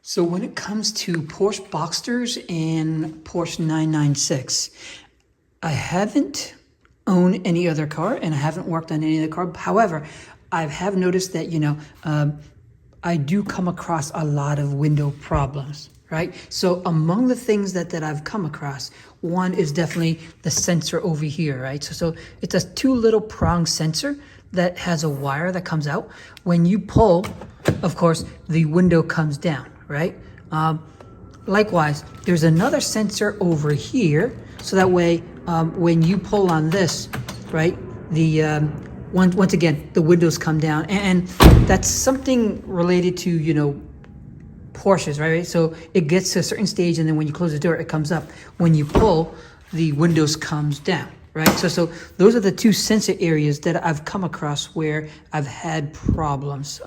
So when it comes to Porsche Boxsters and Porsche 996, I haven't owned any other car and I haven't worked on any other car. However, I have noticed that, I do come across a lot of window problems, right? So among the things that I've come across, one is definitely the sensor over here, right? So it's a two little prong sensor that has a wire that comes out. When you pull, of course, the window comes down, right? Likewise, there's another sensor over here. So that way, when you pull on this, right, once again, the windows come down. And that's something related to, Porsches, right? So it gets to a certain stage, and then when you close the door, it comes up. When you pull, the windows comes down, right? So those are the two sensor areas that I've come across where I've had problems.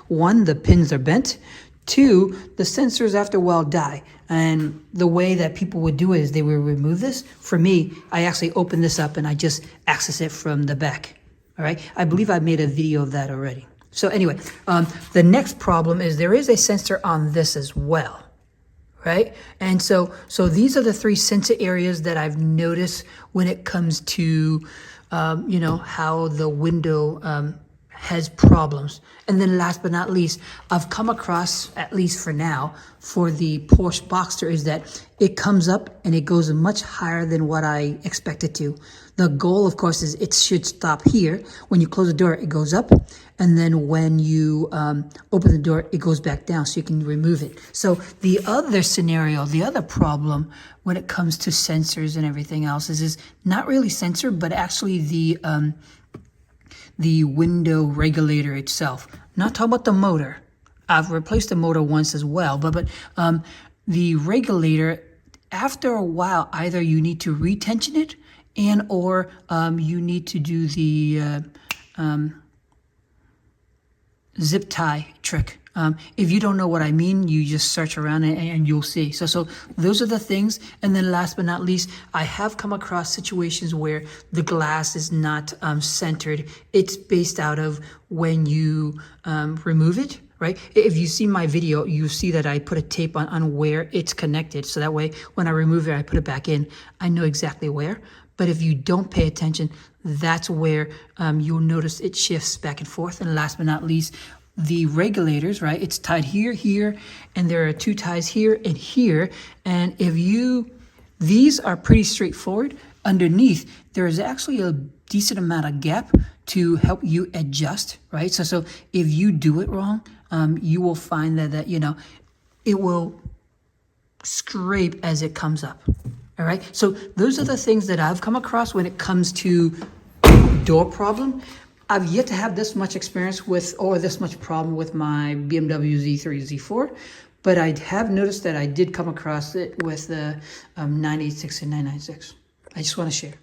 One, the pins are bent. Two, the sensors after a while die. And the way that people would do it is they would remove this. For me, I actually open this up and I just access it from the back. All right. I believe I made a video of that already. So anyway, the next problem is there is a sensor on this as well. Right. And so these are the three sensor areas that I've noticed when it comes to, how the window has problems. And then last but not least, I've come across, at least for now, for the Porsche Boxster is that it comes up and it goes much higher than what I expect it to. The goal, of course, is it should stop here. When you close the door, it goes up. And then when you open the door, it goes back down so you can remove it. So the other scenario, the other problem when it comes to sensors and everything else is not really sensor, but actually the window regulator itself. Not talking about the motor. I've replaced the motor once as well, but the regulator, after a while, either you need to retension it or you need to do the zip tie trick. If you don't know what I mean, you just search around and you'll see. So those are the things. And then last but not least, I have come across situations where the glass is not centered. It's based out of when you remove it, right? If you see my video, you see that I put a tape on where it's connected. So that way, when I remove it, I put it back in. I know exactly where. But if you don't pay attention, that's where you'll notice it shifts back and forth. And last but not least, the regulators, right? It's tied here, here, and there are two ties here and here. And these are pretty straightforward. Underneath, there is actually a decent amount of gap to help you adjust, right? So if you do it wrong, you will find that it will scrape as it comes up. All right. So those are the things that I've come across when it comes to door problem. I've yet to have this much experience with or this much problem with my BMW Z3, Z4, but I have noticed that I did come across it with the 986 and 996. I just want to share.